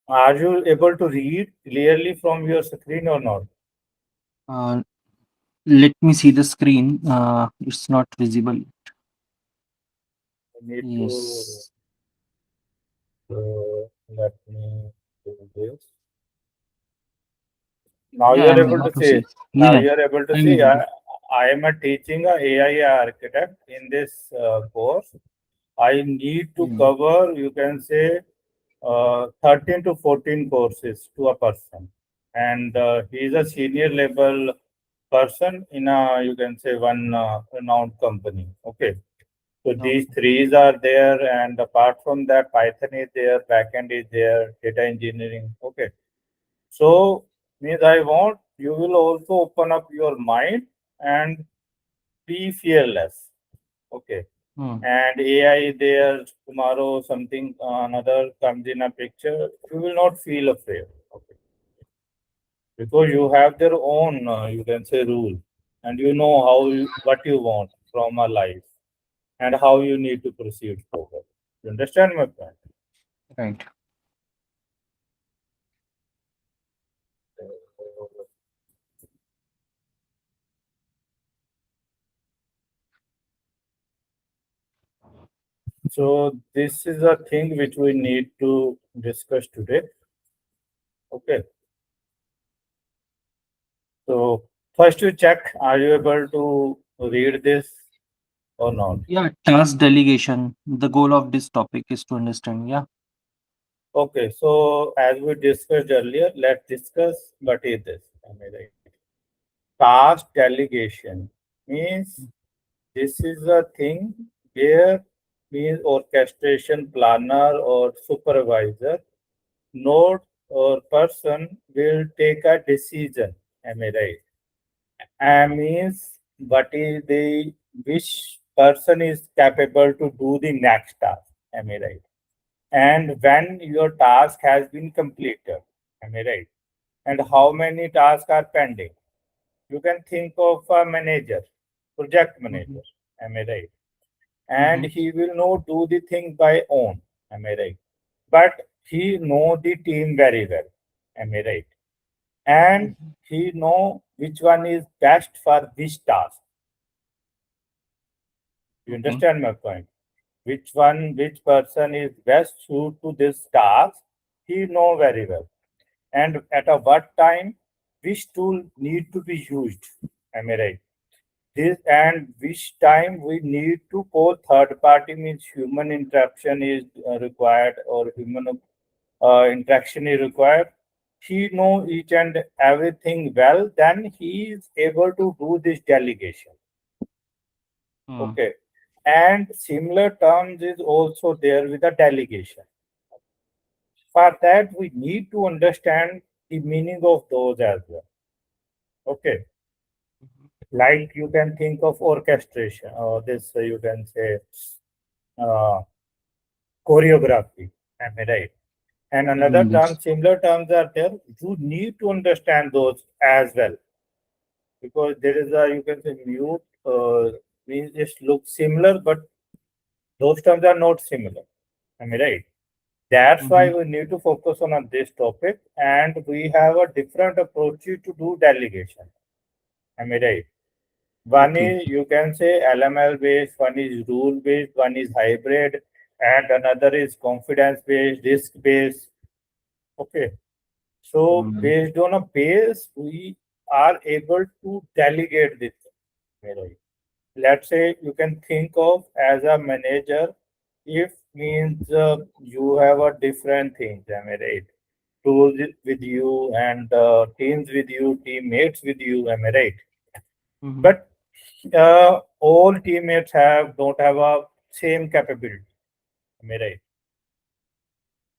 Are you able to read clearly from your screen or not? Uh, Let me see the screen. It's not visible. I need to Yes. let me do this. Now you Yeah, are I'm able able to to see. see. Now Yeah, you are able to I'm see. able to. I am a teaching a AI architect in this course. I need to Mm. cover, you can say, 13 to 14 courses to a person. And he is a senior level person in a, you can say, one renowned company. Okay. So these Okay. threes are there. And apart from that, Python is there, backend is there, data engineering. Okay. So means I want you will also open up your mind and be fearless. Okay. Mm. And AI there tomorrow something another comes in a picture, you will not feel afraid. Okay. Because you have their own you can say rule, and you know what you want from a life and how you need to proceed forward. You understand my point? Right. So this is a thing which we need to discuss today. Okay. So first you check, are you able to read this or not? Yeah, task delegation. The goal of this topic is to understand. Yeah. Okay, so as we discussed earlier, let's discuss what is this. Am I right? Task delegation means this is a thing where means orchestration planner or supervisor node or person will take a decision. Am I right? And means what is the which person is capable to do the next task. Am I right? And when your task has been completed. Am I right? And how many tasks are pending? You can think of a manager, project Mm-hmm. manager. Am I right? And Mm-hmm. he will not do the thing by own. Am I right? But he know the team very well. Am I right? And Mm-hmm. he know which one is best for which task. You Okay. understand my point? Which person is best suited to this task, he know very well. And at a what time, which tool need to be used. Am I right? This and which time we need to call third party means human interaction is required or human interaction is required. He know each and everything well, then he is able to do this delegation. Mm. Okay. And similar terms is also there with the delegation. For that, we need to understand the meaning of those as well. Okay. Like you can think of orchestration, or this you can say uh, choreography. Am I right? And another term, Yes. similar terms are there. You need to understand those as well, because there is a you can say mute means it looks similar, but those terms are not similar. Am I right? That's Mm-hmm. why we need to focus on this topic, and we have a different approach to do delegation. Am I right? One Okay. is you can say LML based, one is rule based, one is hybrid, and another is confidence based, risk based. Okay. So Mm. based on a base, we are able to delegate this. Am I right? Let's say you can think of as a manager, if means you have a different things. Am I right? Tools with you and teams with you, teammates with you. Am I right? Mm-hmm. But all teammates have don't have a same capability. Am I right?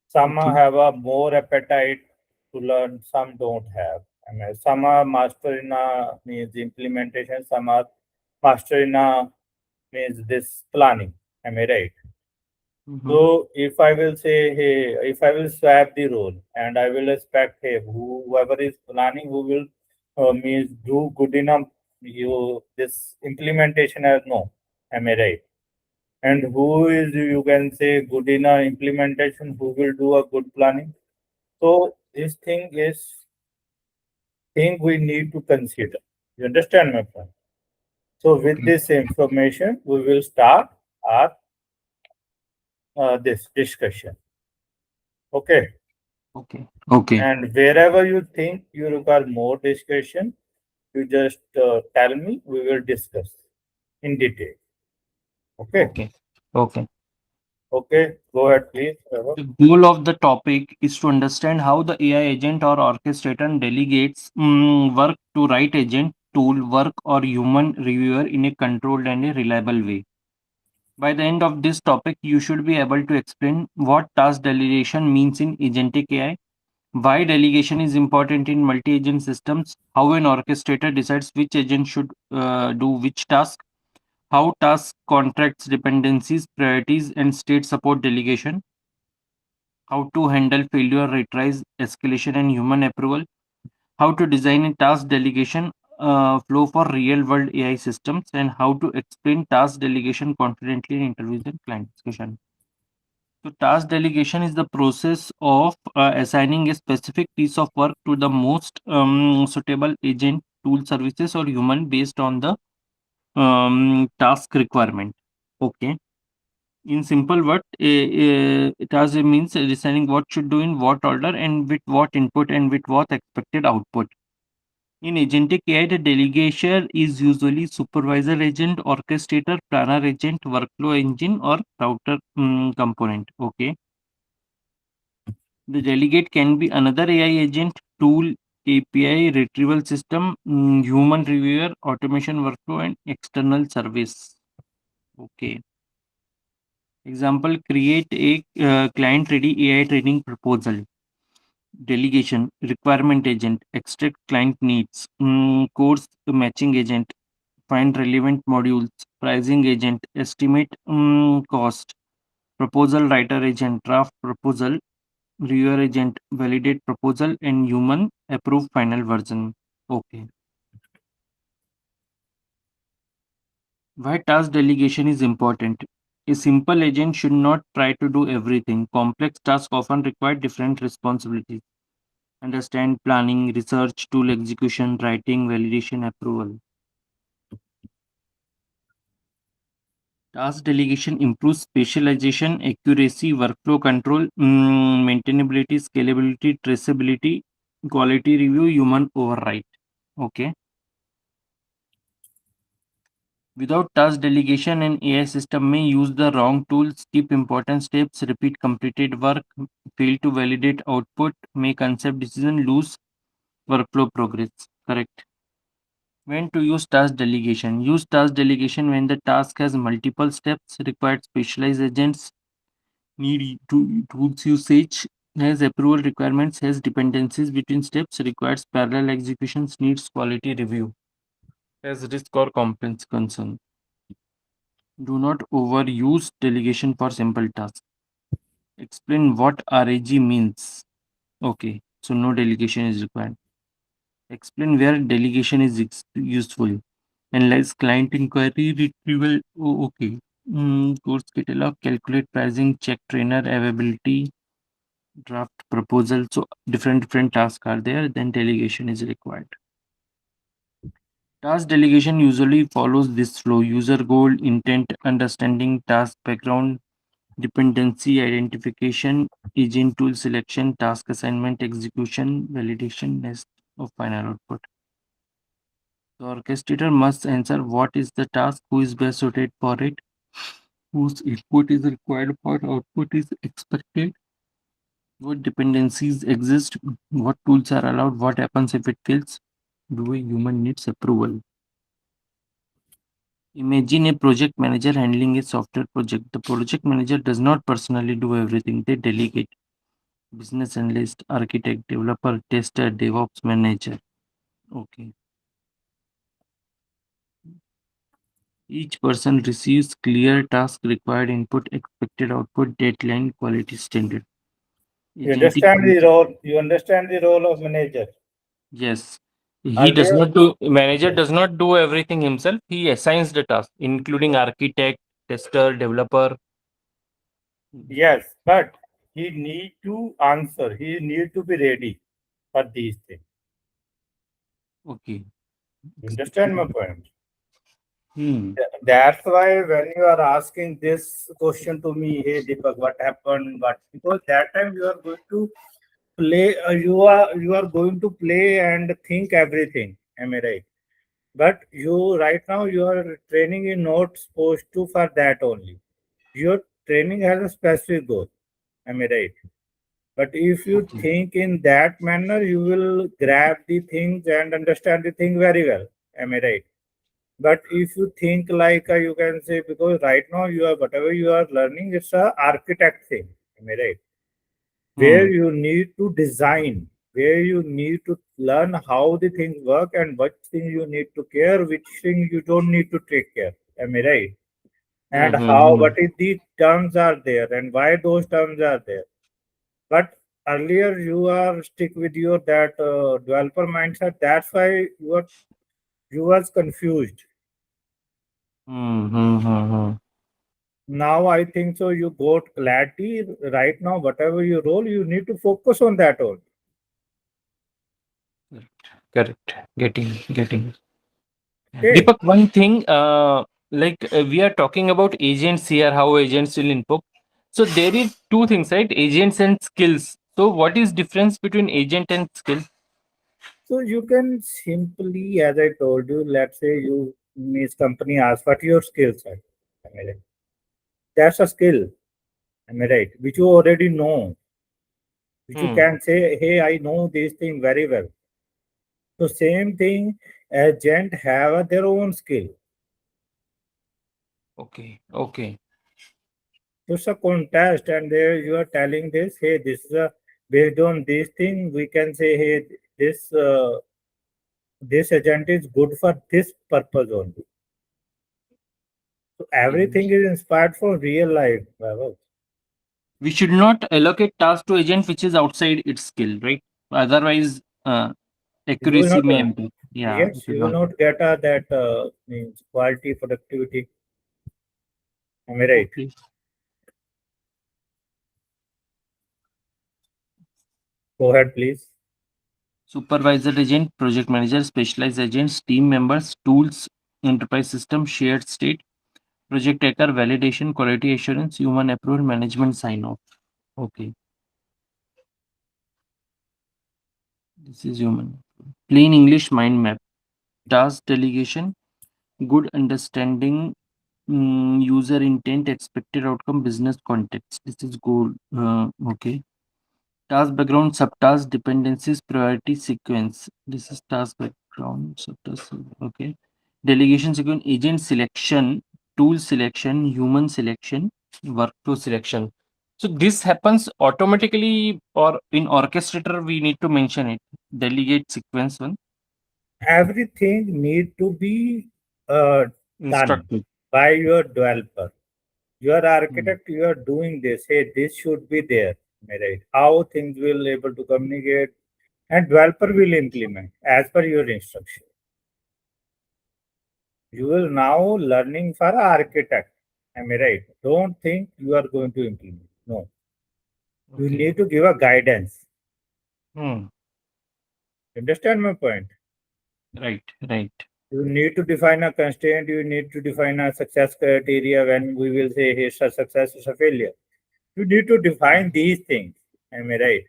Some Okay. have a more appetite to learn, some don't have. I mean, some are master in a means implementation, some are master in a means this planning. Am I right? Mm-hmm. So if I will say, hey, if I will swap the role and I will expect, hey, whoever is planning, who will means do good enough, you this implementation has no. Am I right? And who is you can say good enough implementation, who will do a good planning? So this thing we need to consider. You understand, my friend? So with Okay. this information, we will start our this discussion. Okay. Okay. Okay. And wherever you think you require more discussion, you just tell me. We will discuss in detail. Okay. Okay. Okay. Okay. Go ahead, please. Vaibhav. The goal of the topic is to understand how the AI agent or orchestrator delegates work to right agent, tool, work, or human reviewer in a controlled and a reliable way. By the end of this topic, you should be able to explain what task delegation means in agentic AI, why delegation is important in multi-agent systems, how an orchestrator decides which agent should do which task, how task contracts dependencies, priorities, and state support delegation, how to handle failure, retries, escalation, and human approval, how to design a task delegation flow for real world AI systems, and how to explain task delegation confidently in interviews and client discussion. So, task delegation is the process of assigning a specific piece of work to the most suitable agent, tool, services, or human based on the task requirement. Okay. In simple word, task means deciding what should do in what order and with what input and with what expected output. In agentic AI, the delegation is usually supervisor agent, orchestrator, planner agent, workflow engine, or router component. Okay. The delegate can be another AI agent, tool, API, retrieval system, human reviewer, automation workflow, and external service. Okay. Example, create a client ready AI training proposal. Delegation, requirement agent, extract client needs, course matching agent, find relevant modules, pricing agent, estimate cost, proposal writer agent, draft proposal, reviewer agent, validate proposal, and human approve final version. Okay. Why task delegation is important? A simple agent should not try to do everything. Complex tasks often require different responsibilities. Understand planning, research, tool execution, writing, validation, approval. Task delegation improves specialization, accuracy, workflow control, maintainability, scalability, traceability, quality review, human override. Okay. Without task delegation, an AI system may use the wrong tool, skip important steps, repeat completed work, fail to validate output, make unsafe decision, lose workflow progress. Correct. When to use task delegation? Use task delegation when the task has multiple steps, required specialized agents, need tools usage, has approval requirements, has dependencies between steps, requires parallel executions, needs quality review, has risk or compliance concern. Do not overuse delegation for simple tasks. Explain what RAG means. Okay, so no delegation is required. Explain where delegation is useful. Analyze client inquiry, retrieval. Oh, okay. Course catalog, calculate pricing, check trainer availability, draft proposal. So different tasks are there. Then delegation is required. Task delegation usually follows this flow: user goal, intent, understanding, task background, dependency identification, agent tool selection, task assignment, execution, validation, next of final output. The orchestrator must answer what is the task, who is best suited for it, whose input is required, what output is expected, what dependencies exist, what tools are allowed, what happens if it fails, do a human needs approval. Imagine a project manager handling a software project. The project manager does not personally do everything, they delegate. Business analyst, architect, developer, tester, DevOps manager. Okay. Each person receives clear task, required input, expected output, deadline, quality standard. You Agentic. understand the role. You understand the role of manager. Yes. He does Earlier, not do, manager yes, does not do everything himself. He assigns the task, including architect, tester, developer. yes, but he need to answer. He need to be ready for these things. Okay. You understand my point? Hmm. That's why when you are asking this question to me, hey Deepak, what happened? But because that time you are going to play, you are going to play and think everything. Am I right? But you right now your training is not supposed to for that only. Your training has a specific goal. Am I right? But if you Okay. think in that manner, you will grab the things and understand the thing very well. Am I right? But if you think like you can say, because right now you are whatever you are learning, it's a architect thing. Am I right? Where Hmm. you need to design, where you need to learn how the things work and what thing you need to care, which thing you don't need to take care. Am I right? Hmm. And Hmm. how Hmm. what is the terms are there and why those terms are there. But earlier you are stick with your that developer mindset. That's why you was confused. Hmm. Hmm. Hmm. Hmm. Now I think so. You got clarity right now. Whatever you role, you need to focus on that role. Correct. Getting. Okay. Deepak, one thing, we are talking about agents here, how agents will input. So there is two things, right? Agents and skills. So what is difference between agent and skill? So you can simply, as I told you, let's say you Miss company asks what your skills are. Am I right? That's a skill. Am I right? Which you already know. Which you Hmm. can say, hey, I know this thing very well. So same thing, agent have their own skill. Okay. Okay. It's a contest, and there you are telling this, hey, this is a based on this thing, we can say, hey, this agent is good for this purpose only. So everything is inspired from real life. Vaibhav. We should not allocate task to agent which is outside its skill, right? Otherwise, You will accuracy not, may impact. Yeah, it yes, will you will not. not get that means quality productivity. Am I right? Okay. Go ahead, please. Supervisor agent, project manager, specialized agents, team members, tools, enterprise system, shared state, project taker, validation, quality assurance, human approval, management sign off. Okay, this is human. Plain English mind map. Task delegation, good understanding, user intent, expected outcome, business context. This is goal. Okay. Task background, subtask, dependencies, priority sequence. This is task background, subtask. Okay. Delegation sequence, agent selection, tool selection, human selection, workflow selection. So this happens automatically, or in orchestrator we need to mention it. Delegate sequence one. Everything need to be uh, done Instructed. by your developer. You are Hmm. architect, you are doing this. Hey, this should be there. Am I right? How things will able to communicate, and developer will implement as per your instruction. You will now learning for architect. Am I right? Don't think you are going to implement. No, you Okay. need to give a guidance. Hmm. Understand my point? Right. Right. You need to define a constraint. You need to define a success criteria when we will say here's a success is a failure. You need to define these things. Am I right?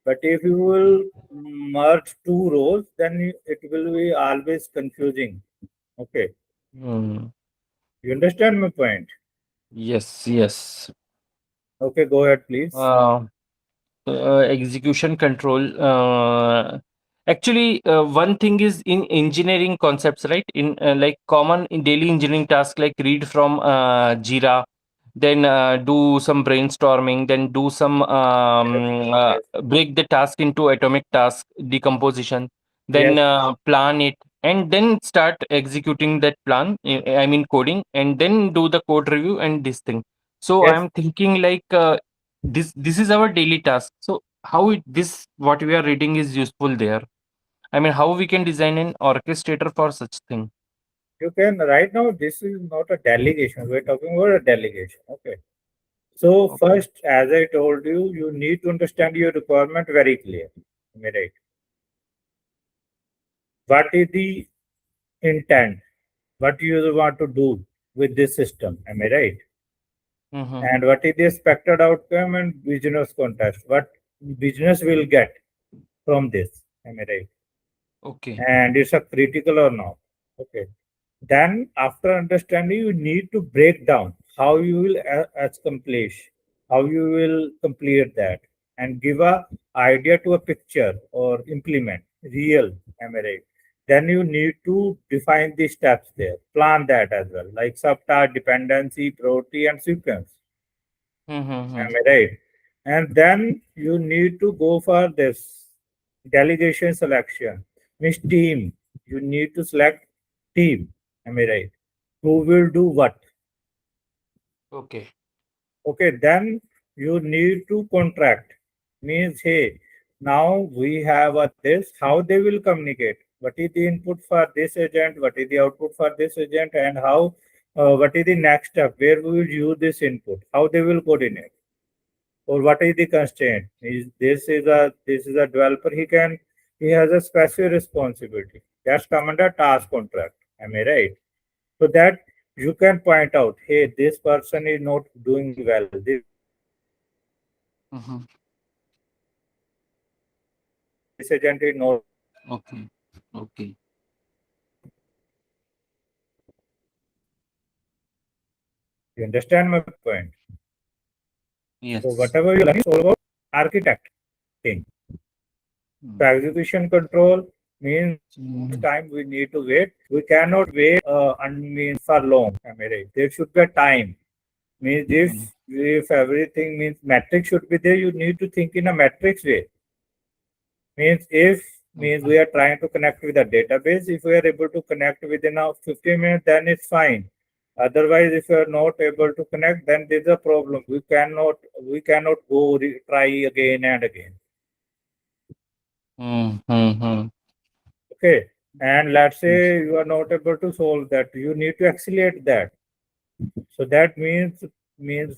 But if you will merge two roles, then it will be always confusing. Okay. Hmm. You understand my point? Yes. Yes. Okay, go ahead, please. Uh, Execution control. Actually, one thing is in engineering concepts, right? In like common in daily engineering tasks, like read from Jira, then do some brainstorming, then do some Yes, yes, break the task into atomic task decomposition, then yes, plan it, and then start executing that plan. I mean coding, and then do the code review and this thing. So yes. I'm thinking like. This is our daily task, so how this what we are reading is useful there? I mean, how we can design an orchestrator for such thing? You can right now. This is not a delegation. We're talking about a delegation. Okay. So Okay. first, as I told you, you need to understand your requirement very clear. Am I right? What is the intent? What you want to do with this system? Am I right? Mm-hmm. And what is the expected outcome and business context? What business will get from this? Am I right? Okay. And it's a critical or not? Okay. Then, after understanding, you need to break down how you will accomplish, how you will complete that, and give a idea to a picture or implement real. Am I right? Then you need to define the steps there, plan that as well, like subtask, dependency, priority, and sequence. Mm-hmm. Am I right? And then you need to go for this delegation selection. Means team. You need to select team. Am I right? Who will do what? Okay. Okay, then you need to contract. Means hey, now we have a this, how they will communicate. What is the input for this agent? What is the output for this agent? And how what is the next step? Where we will use this input? How they will coordinate? Or what is the constraint? Is this is a developer, he has a special responsibility that's come under task contract. Am I right? So that you can point out, hey, this person is not doing well, this agent is not doing well, Mm-hmm. this agent is not doing well. Okay. Okay. You understand my point? So Yes. whatever you learn is all about architecting. So Mm. execution control means Mm. time we need to wait. We cannot wait and means for long. Am I right? There should be a time. Means Mm. if everything means metric should be there, you need to think in a matrix way. Means if means Okay. we are trying to connect with a database, if we are able to connect within a 15 minutes, then it's fine. Otherwise, if you are not able to connect, then there's a problem. We cannot go try again and again. Mm-hmm. Okay. And let's Yes. say you are not able to solve that. You need to accelerate that. So that means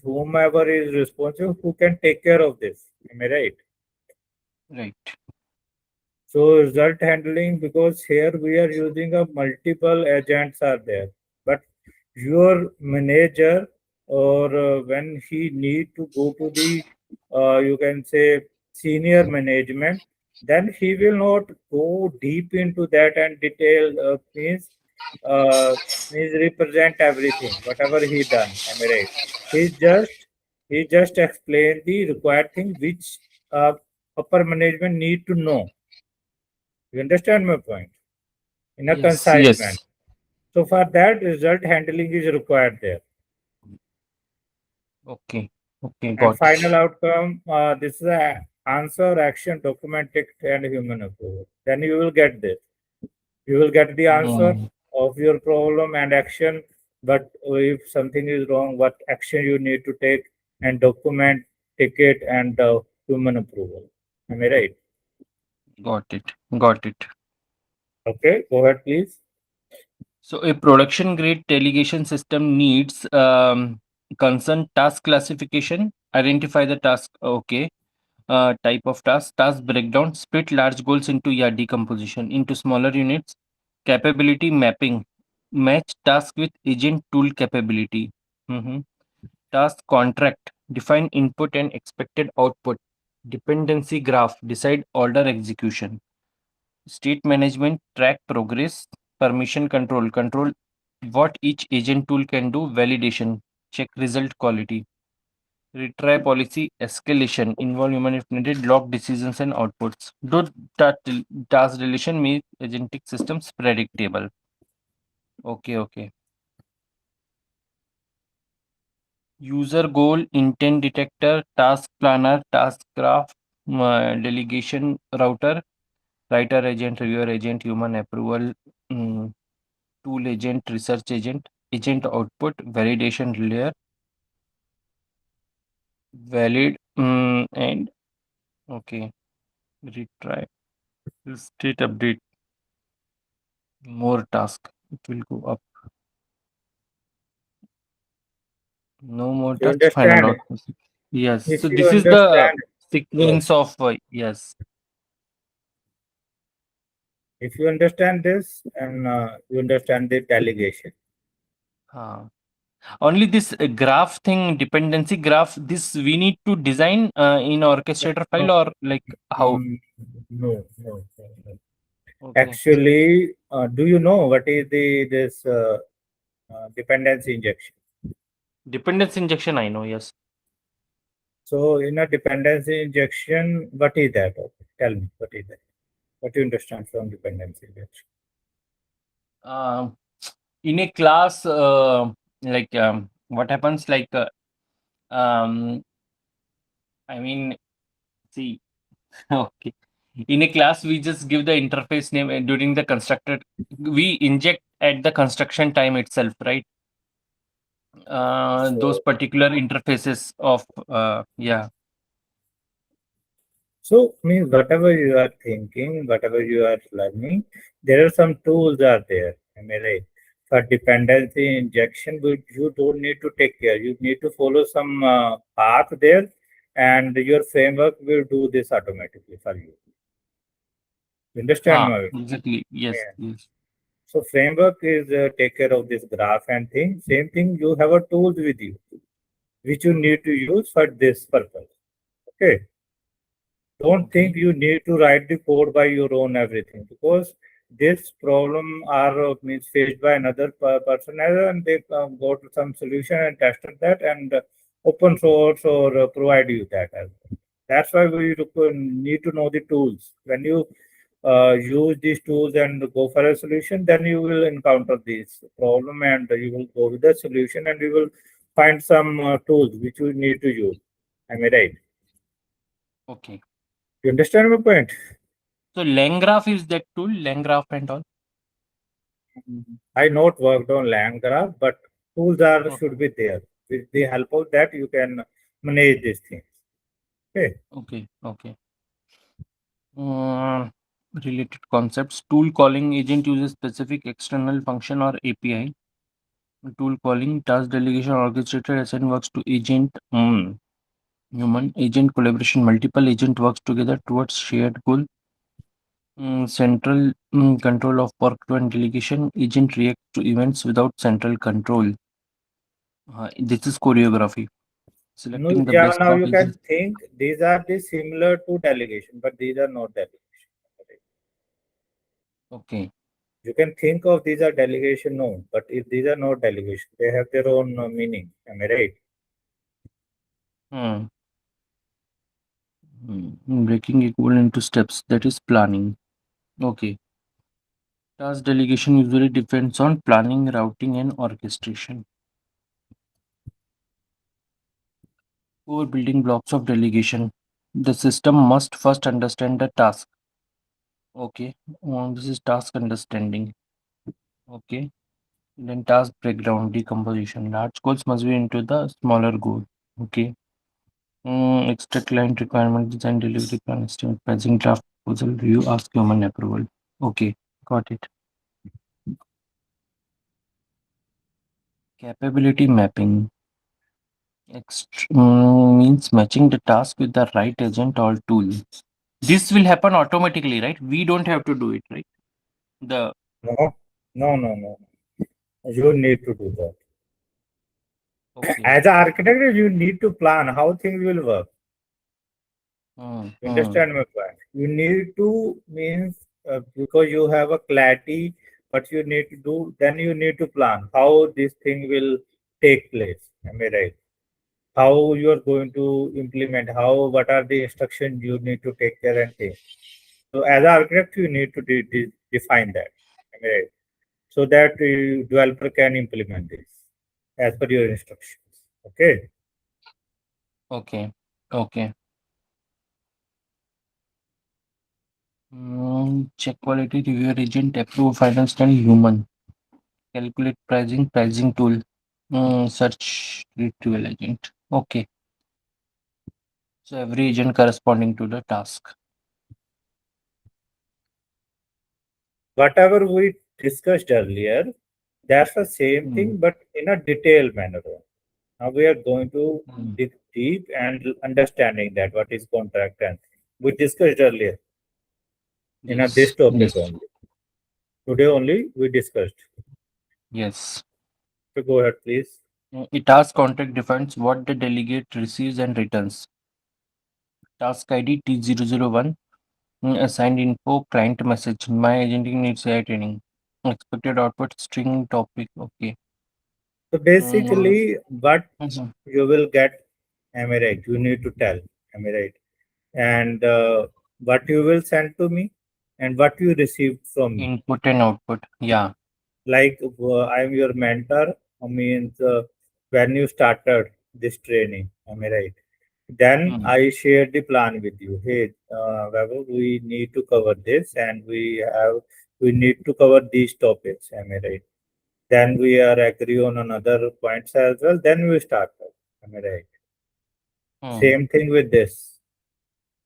whomever is responsible who can take care of this. Am I right? Right. So result handling, because here we are using a multiple agents are there, but your manager or when he need to go to the you can say senior management, then he will not go deep into that and detail uh, means represent everything whatever he done. Am I right? He just he just explain the required thing which upper management need to know. You understand my point? In a Yes. concise manner. Yes. So for that, result handling is required there. Okay. Okay. And Got it. final outcome, this is a answer, action, document, text, and human approval. Then you will get this. You will get the answer Mm. of your problem and action. But if something is wrong, what action you need to take and document, ticket, and human approval. Am I right? Got it. Got it. Okay, go ahead, please. So a production grade delegation system needs concern task classification, identify the task. Okay. Type of task breakdown, split large goals into decomposition into smaller units, capability mapping, match task with agent tool capability. Mhm. Task contract, define input and expected output, dependency graph, decide order execution, state management, track progress, permission control, control what each agent tool can do, validation, check result quality. Retry policy escalation involve human if needed, log decisions and outputs. Do that task relation make agentic systems predictable. Okay, okay. User goal, intent detector, task planner, task graph, delegation router, writer agent, reviewer agent, human approval, mm, tool agent, research agent, agent output, validation layer, valid, and okay, retry, state update. More task, it will go up. No more If you touch, final understand, output. Yes. So if you this is the understand, yes, sequence of yes. if you understand this and you understand the delegation. Uh, Only this graph thing, dependency graph, this we need to design in orchestrator No, file or like how? no. Okay. Actually, do you know what is the this dependency injection? Dependency injection, I know, yes. So, in a dependency injection, what is that? Okay, tell me, what is that? What do you understand from dependency injection? Um, in a class, like what happens, like, um, I mean, see, okay. In a class, we just give the interface name during the constructor. We inject at the construction time itself, right? Those So, particular interfaces of, yeah. so means whatever you are thinking, whatever you are learning, there are some tools are there. Am I right? For dependency injection, you don't need to take care. You need to follow some path there, and your framework will do this automatically for you. You understand my? Exactly. Yes, Yeah. yes. So framework is take care of this graph and thing. Same thing, you have a tools with you, which you need to use for this purpose. Okay. Don't think Okay. you need to write the code by your own everything, because this problem are means faced by another person and they go to some solution and tested that and open source or provide you that as well. That's why we need to know the tools. When you use these tools and go for a solution, then you will encounter this problem and you will go with the solution and you will find some tools which you need to use. Am I right? Okay. You understand my point? So Langgraph is that tool, Langgraph and all. I not worked on land graph, but tools are Okay. should be there. With the help of that, you can manage these things. Okay. Okay. Okay. Uh, Related concepts. Tool calling agent uses specific external function or API. Tool calling, task delegation, orchestrator assign works to agent. Human agent collaboration. Multiple agent works together towards shared goal. Central control of workflow and delegation. Agent reacts to events without central control. This is choreography. No, Selecting the yeah, best now path you is can think these are the similar to delegation, but these are not delegation. okay. You can think of these are delegation, no, but if these are not delegation, they have their own meaning. Am I right? Hmm. Breaking a goal into steps, that is planning. Okay. Task delegation usually depends on planning, routing, and orchestration. Core building blocks of delegation. The system must first understand the task. Okay. This is task understanding. Okay. Then task breakdown, decomposition. Large goals must be into the smaller goal. Okay. Extract client requirement, design delivery plan, estimate, pricing, draft proposal, review, ask human approval. Okay. Got it. Capability mapping. Means matching the task with the right agent or tool. This will happen automatically, right? We don't have to do it, right? The No, no. You need to do that. okay. As an architect, you need to plan how things will work. Hmm. You Hmm. understand my point? You need to means because you have a clarity, what you need to do, then you need to plan how this thing will take place. Am I right? How you are going to implement, how what are the instructions you need to take care and things. So as an architect, you need to define that. Am I right? So that developer can implement this as per your instructions. Okay. Okay. Okay. Check quality, review agent, approve, final stand, human. Calculate pricing, pricing tool. Search retrieval agent. Okay. So every agent corresponding to the task. Whatever we discussed earlier, that's the same Hmm. thing, but in a detailed manner. Now we are going to Mm. dig deep and understanding that what is contract and we discussed earlier in this Yes, topic yes, only. Today only we discussed. yes. So go ahead, please. A task contract defines what the delegate receives and returns. Task ID T001, assigned info, client message. My agentic needs AI training. Expected output string topic. Okay. So Mm, basically, what mhm. you will get, am I right? You need to tell, am I right? And what you will send to me, and what you received from me. Input and output. Yeah. Like I'm your mentor. Means when you started this training, am I right? Then Mm, I shared the plan with you. Hey, Vaibhav, we need to cover this, and we need to cover these topics. Am I right? Then we are agree on another points as well. Then we start. Am I right? mm. Same thing with this.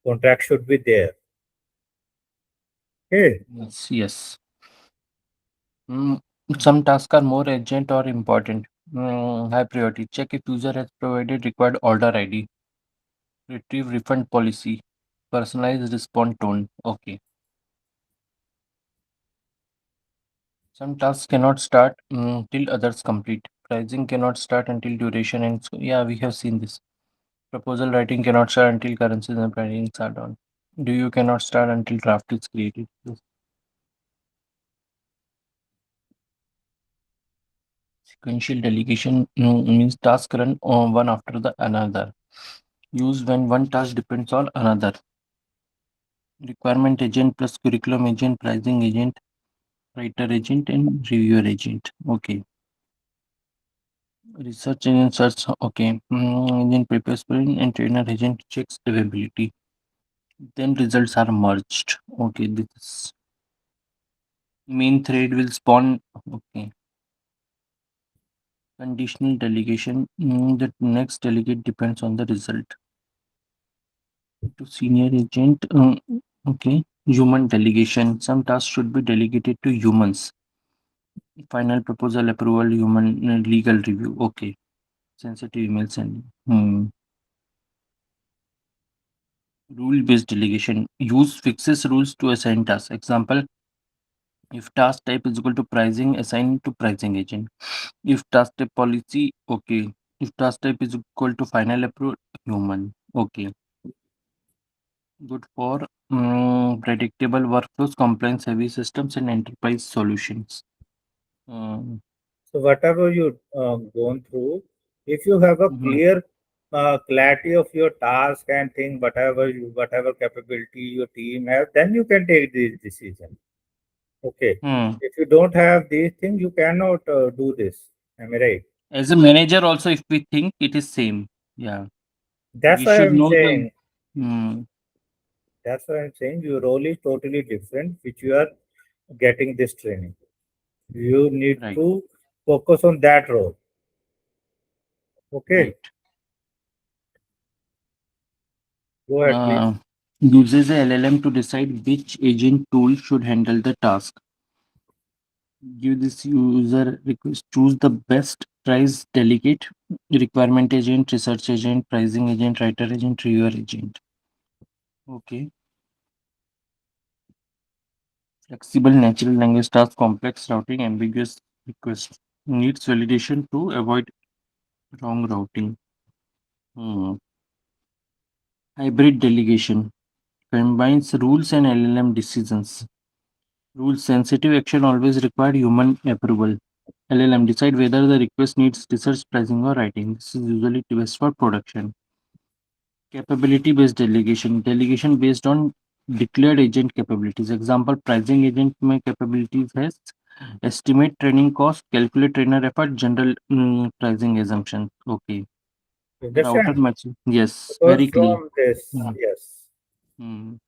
Contract should be there. Okay. Yes, yes. Mm, some tasks are more urgent or important. High priority. Check if user has provided required order ID. Retrieve refund policy. Personalized response tone. Okay. Some tasks cannot start till others complete. Pricing cannot start until duration ends. Yeah, we have seen this. Proposal writing cannot start until currencies and pricings are done. Do you cannot start until draft is created. Yes. Sequential delegation means task run one after the another. Used when one task depends on another. Requirement agent plus curriculum agent, pricing agent, writer agent, and reviewer agent. Okay. Research engine search. Okay. Agent prepares sprint and trainer agent checks availability. Then results are merged. Okay. This main thread will spawn. Okay. Conditional delegation. The next delegate depends on the result. To senior agent. Okay. Human delegation. Some tasks should be delegated to humans. Final proposal approval, human legal review. Okay. Sensitive email sending. Rule based delegation. Use fixes rules to assign tasks. Example, if task type is equal to pricing, assign to pricing agent. If task type policy, okay. If task type is equal to final approval, human. Okay. Good for predictable workflows, compliance heavy systems, and enterprise solutions. Um, So whatever you gone through, if you have a mhm. clear clarity of your task and thing, whatever capability your team have, then you can take this decision. Okay. Hmm. If you don't have these things, you cannot do this. Am I right? As a manager, also, if we think it is same, yeah, That's we why should I'm know the. saying. Hmm. That's why I'm saying your role is totally different, which you are getting this training. You need Right, to focus on that role. Okay. right. Go ahead, please. Uh, Uses a LLM to decide which agent tool should handle the task. Give this user request. Choose the best price delegate, requirement agent, research agent, pricing agent, writer agent, reviewer agent. Okay. Flexible natural language task, complex routing, ambiguous request. Needs validation to avoid wrong routing. Hmm. Hybrid delegation combines rules and LLM decisions. Rules sensitive action always require human approval. LLM decide whether the request needs research, pricing, or writing. This is usually best for production. Capability based delegation. Delegation based on declared agent capabilities. Example, pricing agent may capabilities has estimate training cost, calculate trainer effort, general pricing assumptions. Okay. You Router understand? matching. Yes, Because very clear. from this, Mm. yes. Mm.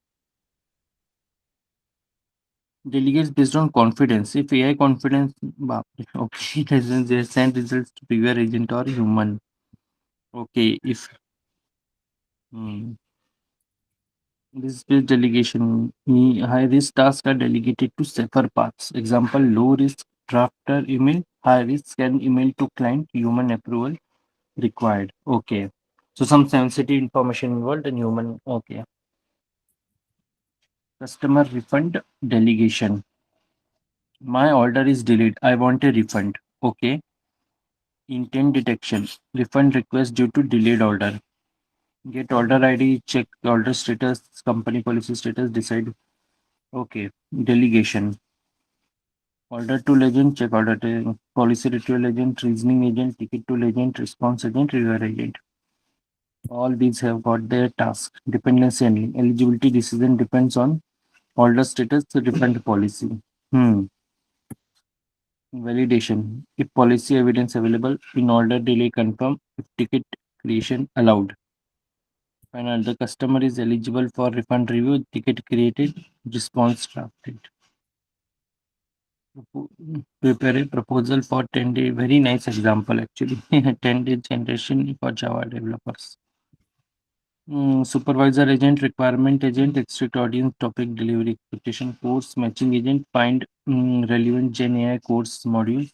Delegates based on confidence. If AI confidence, okay, doesn't they send results to previous agent or human. Okay, if this is delegation, high risk tasks are delegated to safer paths. Example, low risk drafter email, high risk scan email to client, human approval. required. Okay. So some sensitive information involved in human. Okay. Customer refund delegation. My order is delayed. I want a refund. Okay. Intent detection. Refund request due to delayed order. Get order ID, check order status, company policy status, decide. Okay. Delegation. Order to legend, check order to policy retrieval agent, reasoning agent, ticket to legend, response agent, reviewer agent. All these have got their task. Dependency handling. Eligibility decision depends on order status, the refund policy. Hmm. Validation. If policy evidence available, in order delay confirm, if ticket creation allowed. Final. The customer is eligible for refund review, ticket created, response drafted. Prepare a proposal for 10-day. Very nice example actually. 10-day generation for Java developers. Supervisor agent, requirement agent, extract audience, topic delivery expectation, course matching agent, find relevant Gen AI course modules,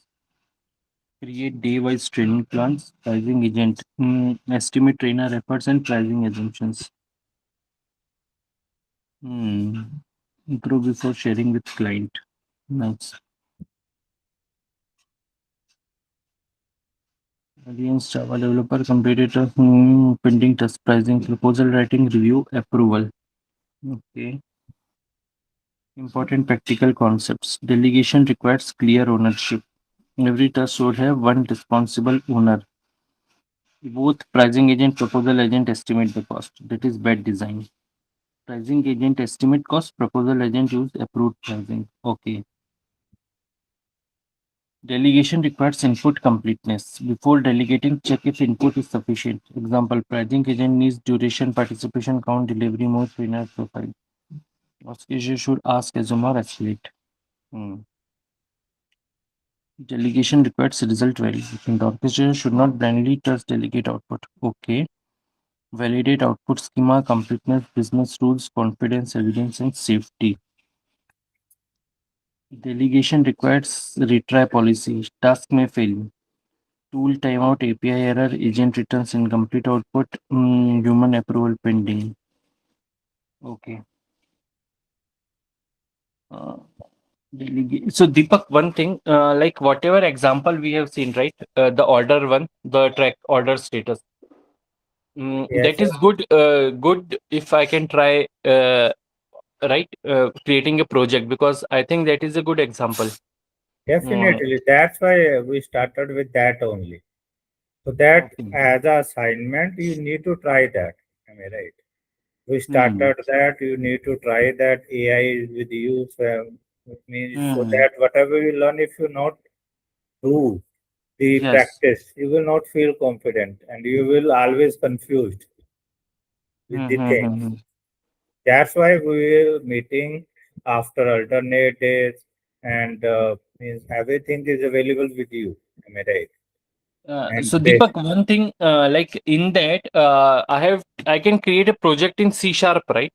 create day-wise training plans, pricing agent, estimate trainer efforts and pricing assumptions. Hmm. Improve before sharing with client. Nice. Audience Java developer competitor pending test pricing proposal writing review approval. Okay. Important practical concepts. Delegation requires clear ownership. Every task should have one responsible owner. Both pricing agent, proposal agent estimate the cost. That is bad design. Pricing agent estimate cost, proposal agent use approved pricing. Okay. Delegation requires input completeness. Before delegating, check if input is sufficient. Example, pricing agent needs duration, participation count, delivery mode, trainer profile. Orchestrator should ask, assume, or escalate. Hmm. Delegation requires result validation. The orchestrator should not blindly trust delegate output. Okay. Validate output schema, completeness, business rules, confidence, evidence, and safety. Delegation requires retry policy. Task may fail. Tool timeout, API error, agent returns incomplete output, human approval pending. Okay. Uh, So Deepak, one thing, like whatever example we have seen, right? The order one, the track order status. Yes, That is good. Good if I can try, right? Creating a project because I think that is a good example. Mm, definitely. That's why we started with that only. So that okay. as a assignment, you need to try that. Am I right? We Hmm. started that. You need to try that. AI is with you. So it means so Hmm. that whatever you learn, if you not do the Yes. practice, you will not feel confident and you will always confused with Hmm. the Hmm. Hmm. things. Hmm. That's why we will meeting after alternate days and means everything is available with you. Am I right? And So base Deepak, one thing, like in that, I can create a project in C sharp, right?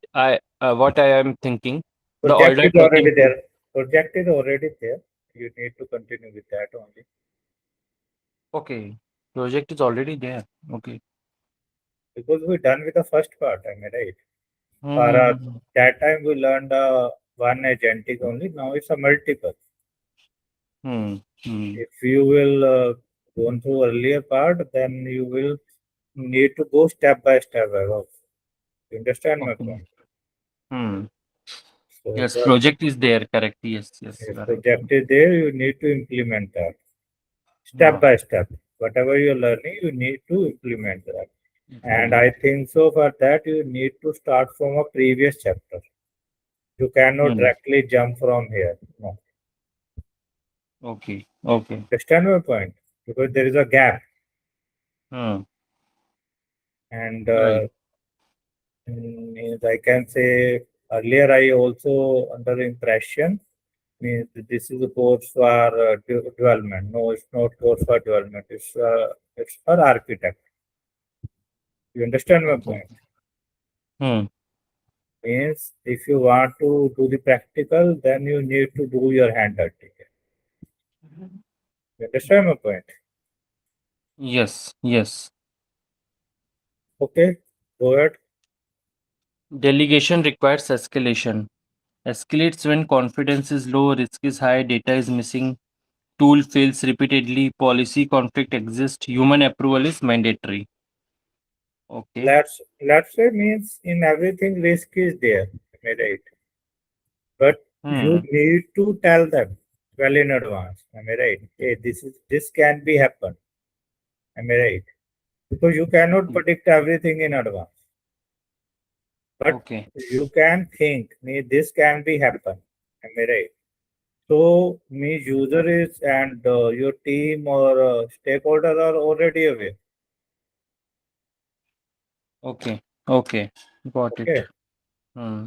What I am thinking, the project order is tracking already tool. there. Project is already there. You need to continue with that only Okay, project is already there. Okay. because we done with the first part. Am I right? For Mm-hmm. that time we learned one agentic only. Now it's a multiple. Hmm. Hmm. If you will go through earlier part, then you will need to go step by step. You understand my Okay. point? Hmm. So Yes, the project is there. Correct. Yes. Yes. You are right. project is there, you need to implement that step Ah, by step. Whatever you're learning, you need to implement that. And I implement. think so for that, you need to start from a previous chapter. You cannot Hmm. directly jump from here. No. Okay. Okay. Understand my point? Because there is a gap. Hmm. And Right. means I can say earlier I also under the impression means this is a course for development. No, it's not course for development. It's for architect. You understand my Okay. point? Hmm. Means if you want to do the practical, then you need to do your hand dirty. You understand my point? Yes. Yes. Okay, go ahead. Delegation requires escalation. Escalates when confidence is low, risk is high, data is missing, tool fails repeatedly, policy conflict exists, human approval is mandatory. Okay. Let's say means in everything risk is there, am I right? But you Hmm. need to tell them well in advance, am I right? Hey, this can be happen, am I right? Because you cannot Okay. predict everything in advance, but Okay. you can think me this can be happen, am I right? So me user is and your team or stakeholders are already aware. Okay. Okay. Got it. Okay, Hmm.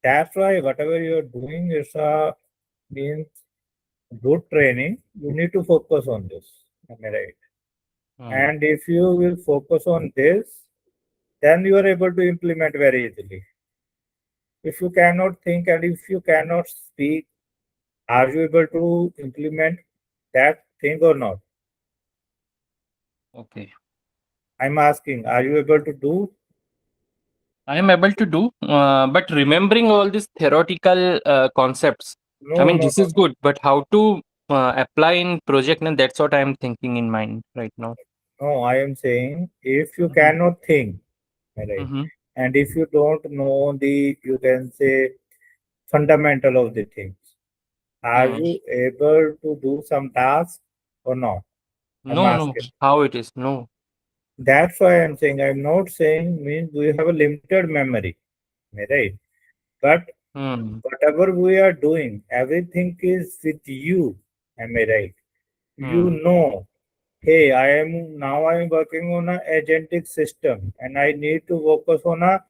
that's why whatever you're doing is means good training. You need to focus on this. Am I right? Hmm. And if you will focus on this, then you are able to implement very easily. If you cannot think and if you cannot speak, are you able to implement that thing or not? Okay. I'm asking, are you able to do? I am able to do, but remembering all these theoretical concepts, I No, mean, no, this no, is good, but how to apply in project, and that's what I am thinking in mind right now. no. I am saying if you Mm-hmm. cannot think, right, Mm-hmm. and if you don't know the, you can say, fundamental of the things, are Hmm. you able to do some task or not? I'm No, no. asking. How it is? No. That's why I'm saying I'm not saying means we have a limited memory, right? But Hmm. whatever we are doing, everything is with you. Am I right? You Hmm. know, hey, I am working on a agentic system and I need to focus on a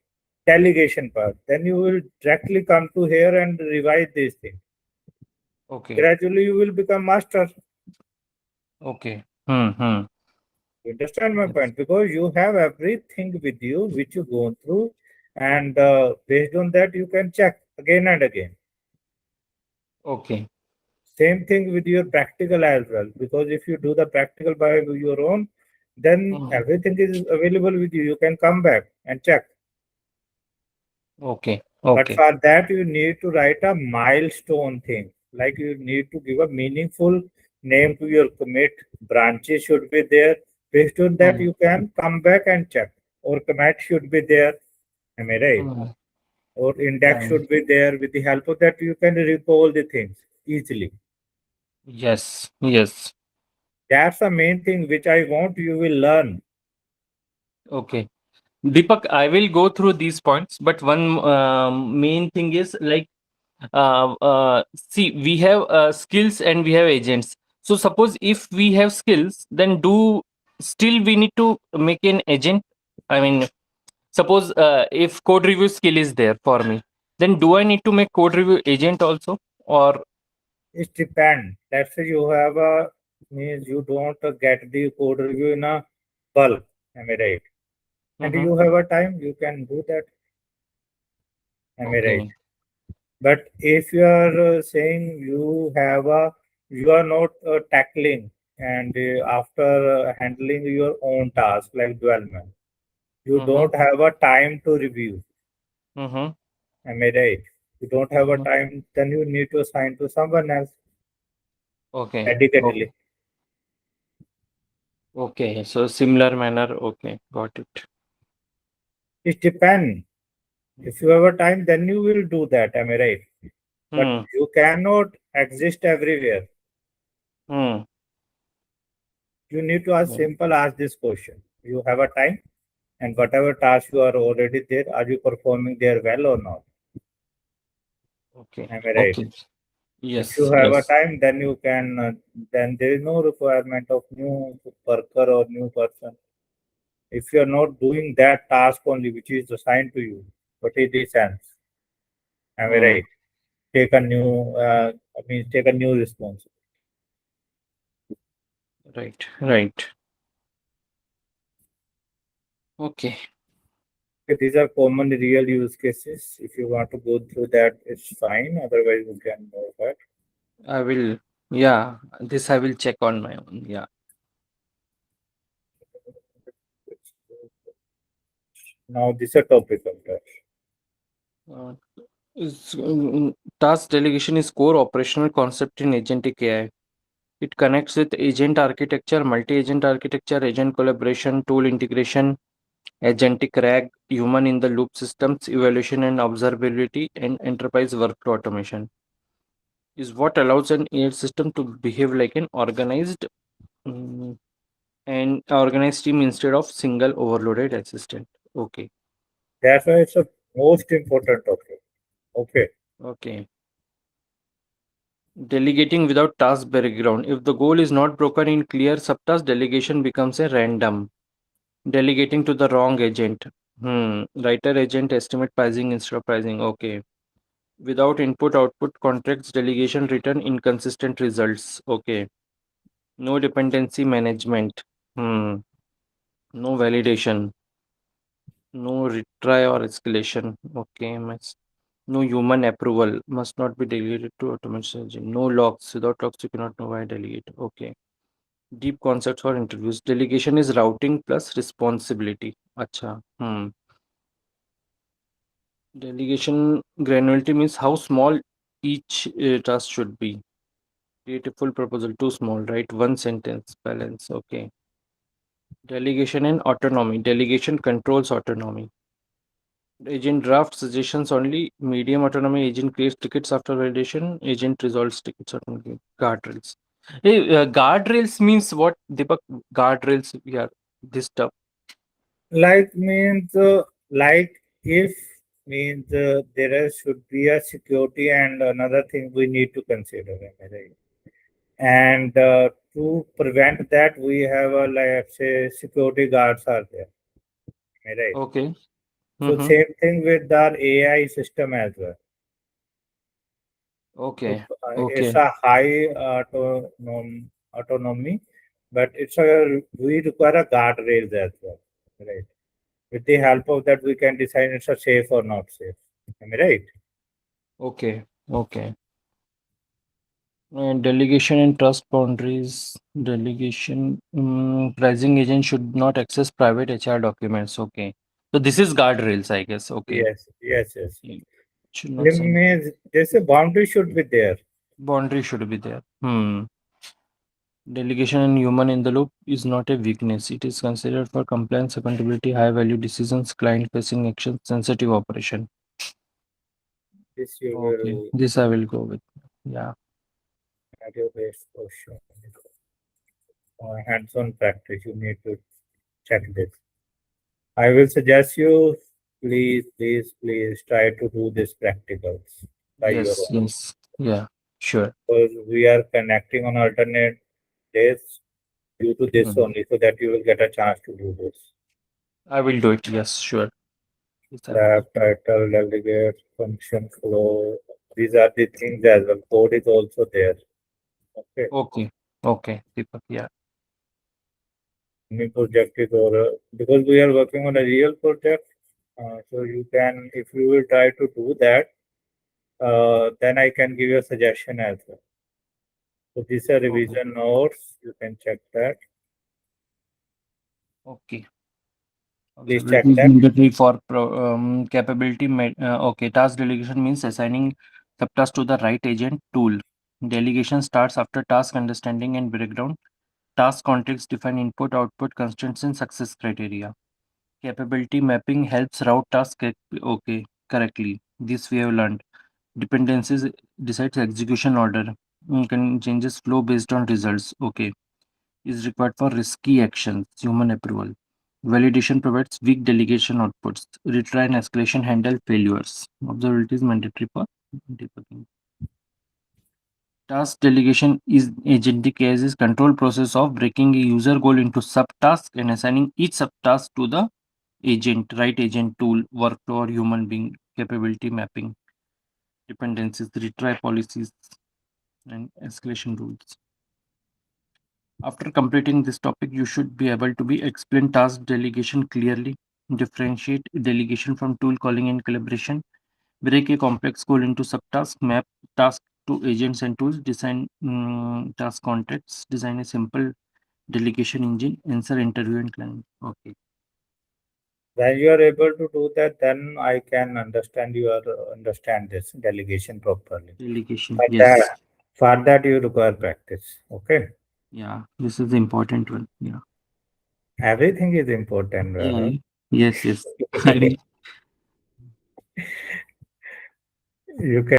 delegation part. Then you will directly come to here and revise these things. Okay. Gradually you will become master. Okay. Hmm. Hmm. You understand my Yes. point? Because you have everything with you which you go through, and based on that, you can check again and again. Okay. Same thing with your practical as well. Because if you do the practical by your own, then Hmm. everything is available with you. You can come back and check. Okay. But Okay. for that, you need to write a milestone thing. Like you need to give a meaningful name to your commit. Branches should be there. Based on that, Hmm. you can come back and check. Or commit should be there. Am I right? Hmm. Or index Right. should be there. With the help of that, you can recall the things easily. Yes. Yes. That's the main thing which I want you will learn. Okay. Deepak, I will go through these points, but one main thing is like, see, we have skills and we have agents. So suppose if we have skills, then do still we need to make an agent? I mean, suppose if code review skill is there for me, then do I need to make code review agent also? Or It depends. Let's say you have a means you don't get the code review in a bulk. Am I right? And mm-hmm. you have a time, you can do that. Am I right? Okay. But if you are saying you are not tackling and after handling your own task like development, you Mm-hmm. don't have a time to review. Mm-hmm. Am I right? You don't have a Mm-hmm. time, then you need to assign to someone else Okay. Okay. dedicatedly. Okay. So similar manner. Okay. Got it. It depends. If you have a time, then you will do that. Am I right? But Hmm. you cannot exist everywhere. Hmm. You need to ask Yeah. simple ask this question. You have a time and whatever task you are already there, are you performing there well or not? Okay. Am I right? Okay. If you Yes. have a Yes. time, then you can, then there is no requirement of new worker or new person. If you are not doing that task only, which is assigned to you, what is the sense? Am I Hmm. right? Take a new, take a new response. Right. Right. Okay. Okay, these are common real use cases. If you want to go through that, it's fine. Otherwise, you can move ahead. I will. Yeah. This I will check on my own. Yeah. Now this is a topic of that. Uh, task delegation is core operational concept in agentic AI. It connects with agent architecture, multi-agent architecture, agent collaboration, tool integration, agentic RAG, human in the loop systems, evaluation and observability, and enterprise workflow automation. Is what allows an AI system to behave like an mm, organized team instead of single overloaded assistant. Okay. That's why it's a most important topic. Okay. Okay. Delegating without task background. If the goal is not broken in clear subtask, delegation becomes a random. Delegating to the wrong agent. Writer agent estimate pricing instead of pricing. Okay. Without input output contracts, delegation return inconsistent results. Okay. No dependency management. Hmm. No validation. No retry or escalation. Okay. No human approval. Must not be delegated to automation engine. No logs. Without logs, you cannot know why delegate. Okay. Deep concepts for interviews. Delegation is routing plus responsibility. Acha. Delegation granularity means how small each task should be. Create a full proposal, too small, right? One sentence, balance. Okay. Delegation and autonomy. Delegation controls autonomy. Agent draft suggestions only. Medium autonomy. Agent creates tickets after validation. Agent resolves tickets autonomy. Guardrails. Hey, guardrails means what? Deepak, guardrails. Yeah, this stuff. Like means like if means should be a security and another thing we need to consider. Am I right? And to prevent that, we have a like say security guards are there. Am I right? Okay. So Mm-hmm. same thing with our AI system as well. So Okay. it's Okay. a high autonomy, but we require a guardrails as well, right? With the help of that, we can decide it's a safe or not safe. Am I right? Okay. Okay. Delegation and trust boundaries. Delegation. Pricing agent should not access private HR documents. Okay. So this is guardrails, I guess. Okay. Yes, yes, yes. Mm, Should not send. Means there's a boundary should be there. Boundary should be there. Delegation and human in the loop is not a weakness. It is considered for compliance, accountability, high value decisions, client facing actions, sensitive operation. This you Okay. will This I will go with. Yeah. at your best question. Hands-on practice. You need to check this. I will suggest you, please, please, please try to do this practicals by your Yes. own. Yes. Yeah. Sure. Because we are connecting on alternate days due to this Mhm. only, so that you will get a chance to do this. I will do it. Yes. Sure. Yes, I will do. Tab, title, delegate, function flow. These are the things as well. Code is also there. Okay. Okay. Okay. Deepak. Yeah. Any project is or because we are working on a real project, so you can, if you will try to do that, then I can give you a suggestion as well. So these are Okay. revision notes. You can check that. Okay. Please check Observability is that. mandatory for capability. Okay. Task delegation means assigning subtask to the right agent tool. Delegation starts after task understanding and breakdown. Task context define input, output, constraints, and success criteria. Capability mapping helps route tasks okay correctly. This we have learned. Dependencies decides execution order. Can changes flow based on results. Okay. Is required for risky actions. Human approval. Validation provides weak delegation outputs. Retry and escalation handle failures. Observability is mandatory for debugging. Task delegation is agentic AI's control process of breaking a user goal into subtasks and assigning each subtask to the agent, right agent tool, workflow, or human being. Capability mapping, dependencies, retry policies, and escalation rules. After completing this topic, you should be able to be explain task delegation clearly, differentiate delegation from tool calling and collaboration, break a complex goal into subtasks, map task to agents and tools, design task contexts, design a simple delegation engine, answer interview and client. Okay. When you are able to do that, then I can understand this delegation properly. Delegation. For Yes. that, for that you require practice. Okay, Yeah. This is the important one. Yeah. everything is important, Yeah. brother. Yes. Yes. I You can